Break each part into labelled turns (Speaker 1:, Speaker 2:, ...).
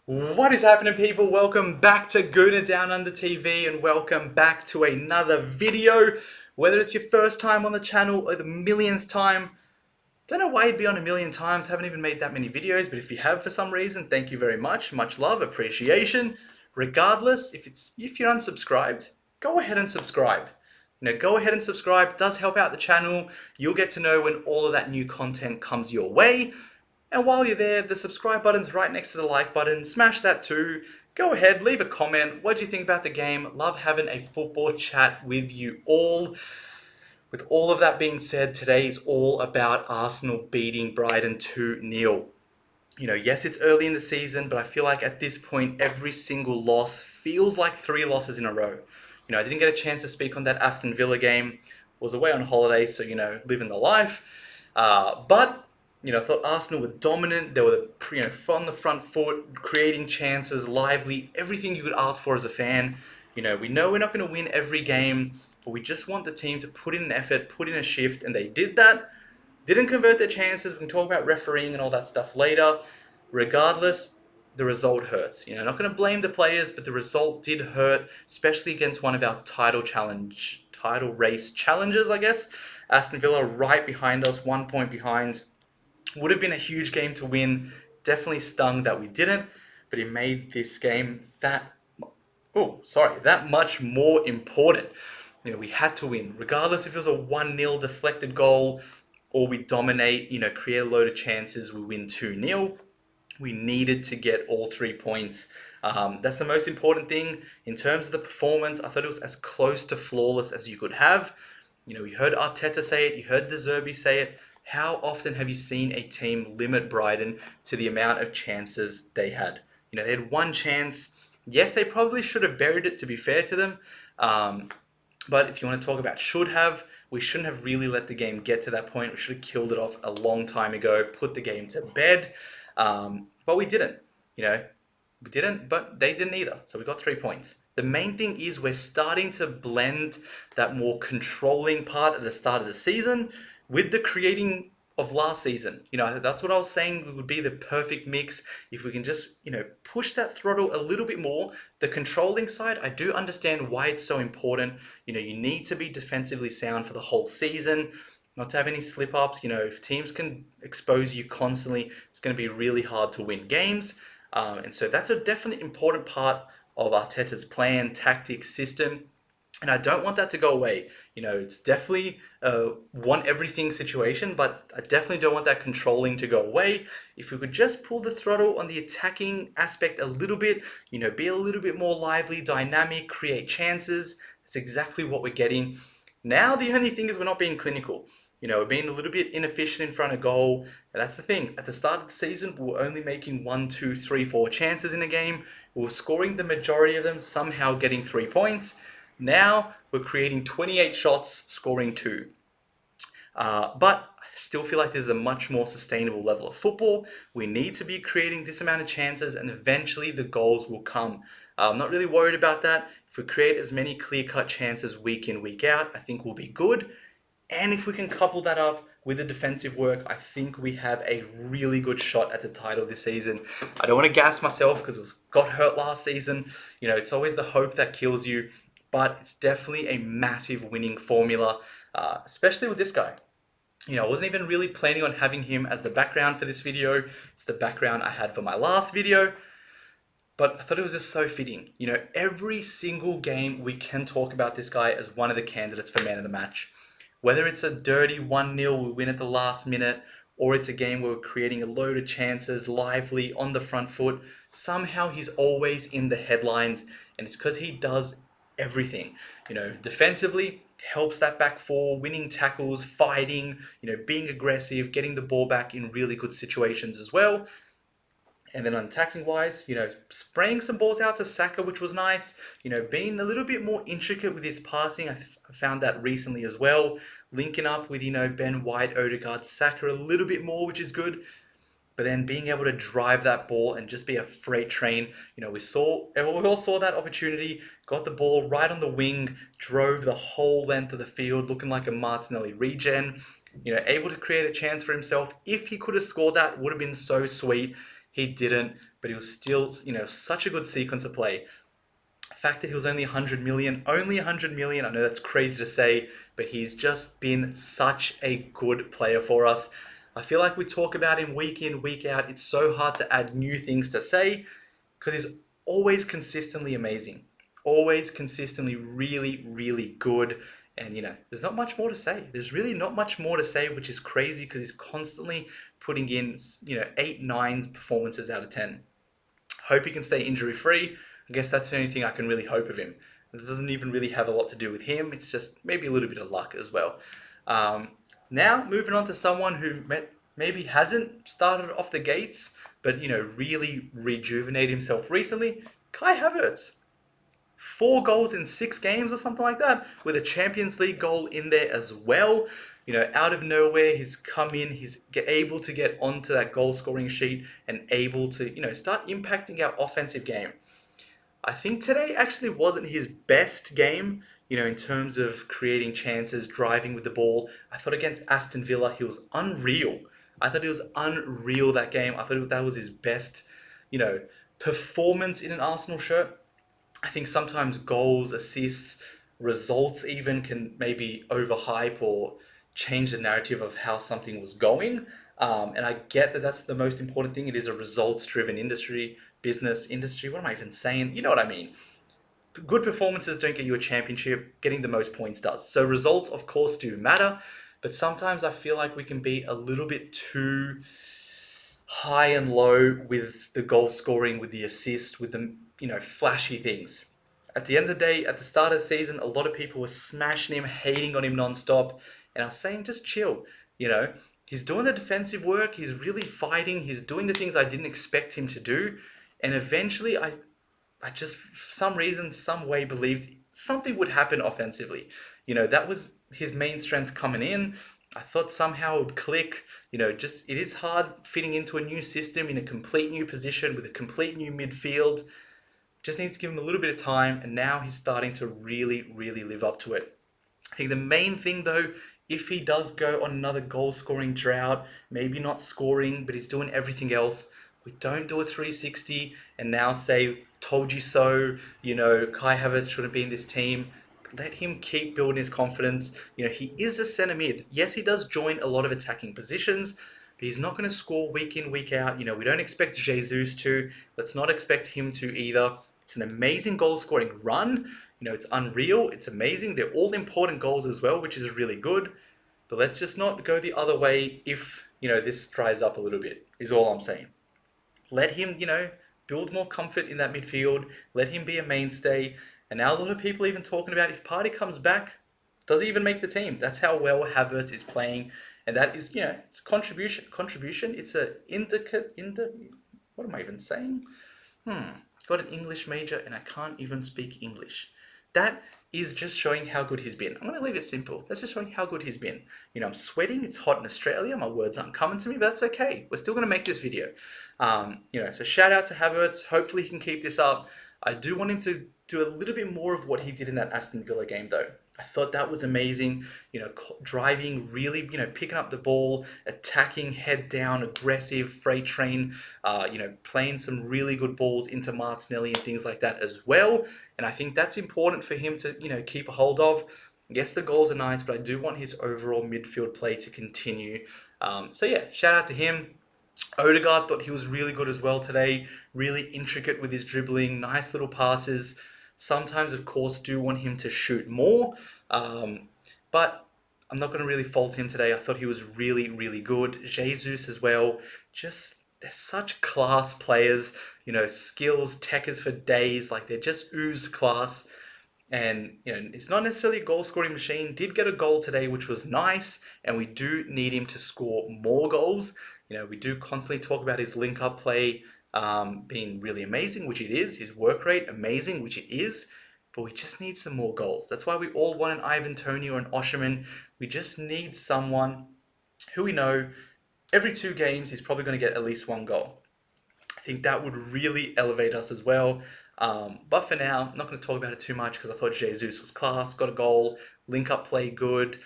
Speaker 1: What is happening, people? Welcome back to Gooner Down Under TV and welcome back to another video. Whether it's your first time on the channel or the millionth time, don't know why you'd be on a million times, haven't even made that many videos, but if you have for some reason, thank you very much. Much love, appreciation. Regardless, if you're unsubscribed, go ahead and subscribe. Go ahead and subscribe. It does help out the channel. You'll get to know when all of that new content comes your way. And while you're there, the subscribe button's right next to the like button. Smash that too. Go ahead, leave a comment. What do you think about the game? Love having a football chat with you all. With all of that being said, today is all about Arsenal beating Brighton 2-0. Yes, it's early in the season, but I feel like at this point, every single loss feels like 3 losses in a row. I didn't get a chance to speak on that Aston Villa game. Was away on holiday, so, living the life. But I thought Arsenal were dominant. They were, from the front foot, creating chances, lively, everything you could ask for as a fan. We know we're not going to win every game, but we just want the team to put in an effort, put in a shift, and they did that. Didn't convert their chances. We can talk about refereeing and all that stuff later. Regardless, the result hurts. Not going to blame the players, but the result did hurt, especially against one of our title race challengers, I guess. Aston Villa right behind us, 1 point behind. Would have been a huge game to win. Definitely stung that we didn't, but it made this game that much more important. We had to win. Regardless if it was a 1-0 deflected goal or we dominate, create a load of chances, we win 2-0. We needed to get all 3 points. That's the most important thing. In terms of the performance, I thought it was as close to flawless as you could have. You heard Arteta say it, you heard De Zerbi say it. How often have you seen a team limit Brighton to the amount of chances they had? They had one chance. Yes, they probably should have buried it, to be fair to them. But if you want to talk about we shouldn't have really let the game get to that point. We should have killed it off a long time ago, put the game to bed. But we didn't. We didn't, but they didn't either. So we got 3 points. The main thing is we're starting to blend that more controlling part at the start of the season with the creating of last season. That's what I was saying would be the perfect mix. If we can just, push that throttle a little bit more. The controlling side, I do understand why it's so important. You need to be defensively sound for the whole season, not to have any slip-ups. If teams can expose you constantly, it's going to be really hard to win games. And so that's a definitely important part of Arteta's plan, tactic, system. And I don't want that to go away. It's definitely a want everything situation, but I definitely don't want that controlling to go away. If we could just pull the throttle on the attacking aspect a little bit, be a little bit more lively, dynamic, create chances, that's exactly what we're getting. Now the only thing is we're not being clinical. We're being a little bit inefficient in front of goal. And that's the thing. At the start of the season, we were only making 1, 2, 3, 4 chances in a game. We were scoring the majority of them, somehow getting 3 points. Now we're creating 28 shots, scoring 2. But I still feel like this is a much more sustainable level of football. We need to be creating this amount of chances and eventually the goals will come. I'm not really worried about that. If we create as many clear-cut chances week in, week out, I think we'll be good. And if we can couple that up with the defensive work, I think we have a really good shot at the title this season. I don't want to gas myself because it got hurt last season. It's always the hope that kills you, but it's definitely a massive winning formula, especially with this guy. I wasn't even really planning on having him as the background for this video. It's the background I had for my last video. But I thought it was just so fitting. Every single game we can talk about this guy as one of the candidates for man of the match. Whether it's a dirty 1-0 we win at the last minute, or it's a game where we're creating a load of chances, lively, on the front foot, somehow he's always in the headlines, and it's because he does everything. Defensively, helps that back four, winning tackles, fighting, being aggressive, getting the ball back in really good situations as well. And then on attacking wise, spraying some balls out to Saka, which was nice. Being a little bit more intricate with his passing. I found that recently as well. Linking up with, Ben White, Odegaard, Saka a little bit more, which is good. But then being able to drive that ball and just be a freight train. We all saw that opportunity, got the ball right on the wing, drove the whole length of the field, looking like a Martinelli regen. Able to create a chance for himself. If he could have scored that, would have been so sweet. He didn't. but it was still, such a good sequence of play. The fact that he was only 100 million, I know that's crazy to say, but he's just been such a good player for us. I feel like we talk about him week in, week out. It's so hard to add new things to say because he's always consistently amazing, always consistently really, really good. And there's not much more to say. There's really not much more to say, which is crazy because he's constantly putting in, 8, 9 performances out of 10. Hope he can stay injury free. I guess that's the only thing I can really hope of him. It doesn't even really have a lot to do with him. It's just maybe a little bit of luck as well. Now, moving on to someone who maybe hasn't started off the gates, but, really rejuvenated himself recently, Kai Havertz. 4 goals in 6 games or something like that, with a Champions League goal in there as well. Out of nowhere, he's come in, he's able to get onto that goal scoring sheet and able to, start impacting our offensive game. I think today actually wasn't his best game, in terms of creating chances, driving with the ball. I thought against Aston Villa, he was unreal. I thought he was unreal that game. I thought that was his best, performance in an Arsenal shirt. I think sometimes goals, assists, results even can maybe overhype or change the narrative of how something was going. And I get that that's the most important thing. It is a results-driven business industry. What am I even saying? You know what I mean. Good performances don't get you a championship. Getting the most points does. So results, of course, do matter. But sometimes I feel like we can be a little bit too high and low with the goal scoring, with the assist, with the flashy things. At the end of the day, at the start of the season, a lot of people were smashing him, hating on him non-stop, and I was saying, just chill. He's doing the defensive work. He's really fighting. He's doing the things I didn't expect him to do, and eventually, I just for some reason, some way believed something would happen offensively. That was his main strength coming in. I thought somehow it would click. Just it is hard fitting into a new system in a complete new position with a complete new midfield. Just need to give him a little bit of time, and now he's starting to really, really live up to it. I think the main thing though, if he does go on another goal scoring drought, maybe not scoring, but he's doing everything else, we don't do a 360 and now say, told you so, Kai Havertz shouldn't be in this team. Let him keep building his confidence. He is a centre mid. Yes, he does join a lot of attacking positions, but he's not going to score week in, week out. We don't expect Jesus to. Let's not expect him to either. It's an amazing goal scoring run. It's unreal. It's amazing. They're all important goals as well, which is really good. But let's just not go the other way if, this dries up a little bit, is all I'm saying. Let him, build more comfort in that midfield. Let him be a mainstay. And now a lot of people even talking about if Partey comes back, does he even make the team? That's how well Havertz is playing. And that is, it's contribution. It's a what am I even saying? Got an English major and I can't even speak English. That is just showing how good he's been. I'm going to leave it simple. That's just showing how good he's been. I'm sweating. It's hot in Australia. My words aren't coming to me, but that's okay. We're still going to make this video. So shout out to Havertz. Hopefully he can keep this up. I do want him to do a little bit more of what he did in that Aston Villa game though. I thought that was amazing. Driving, really, picking up the ball, attacking, head down, aggressive, freight train, playing some really good balls into Martinelli and things like that as well. And I think that's important for him to, keep a hold of. Yes, the goals are nice, but I do want his overall midfield play to continue. So yeah, shout out to him. Odegaard thought he was really good as well today. Really intricate with his dribbling, nice little passes. Sometimes, of course, do want him to shoot more, but I'm not going to really fault him today. I thought he was really, really good. Jesus as well. They're such class players, skills, techers for days. Like, they're just ooze class. And, he's not necessarily a goal-scoring machine. Did get a goal today, which was nice. And we do need him to score more goals. We do constantly talk about his link-up play being really amazing, which it is. His work rate, amazing, which it is. But we just need some more goals. That's why we all want an Ivan Toney or an Osherman. We just need someone who we know every 2 games he's probably going to get at least 1 goal. I think that would really elevate us as well. But for now, I'm not going to talk about it too much because I thought Jesus was class, got a goal, link-up play good.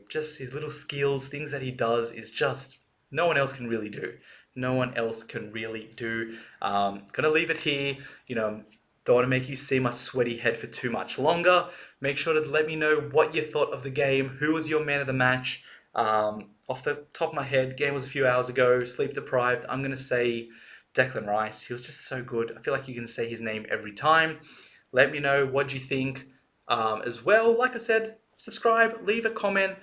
Speaker 1: Just his little skills, things that he does is just no one else can really do. no one else can really do. Gonna leave it here. Don't want to make you see my sweaty head for too much longer. Make sure to let me know what you thought of the game. Who was your man of the match? Off the top of my head, game was a few hours ago. Sleep deprived. I'm gonna say Declan Rice. He was just so good. I feel like you can say his name every time. Let me know what you think as well. Like I said, subscribe, leave a comment.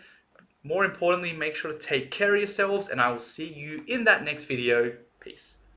Speaker 1: More importantly, make sure to take care of yourselves, and I will see you in that next video. Peace.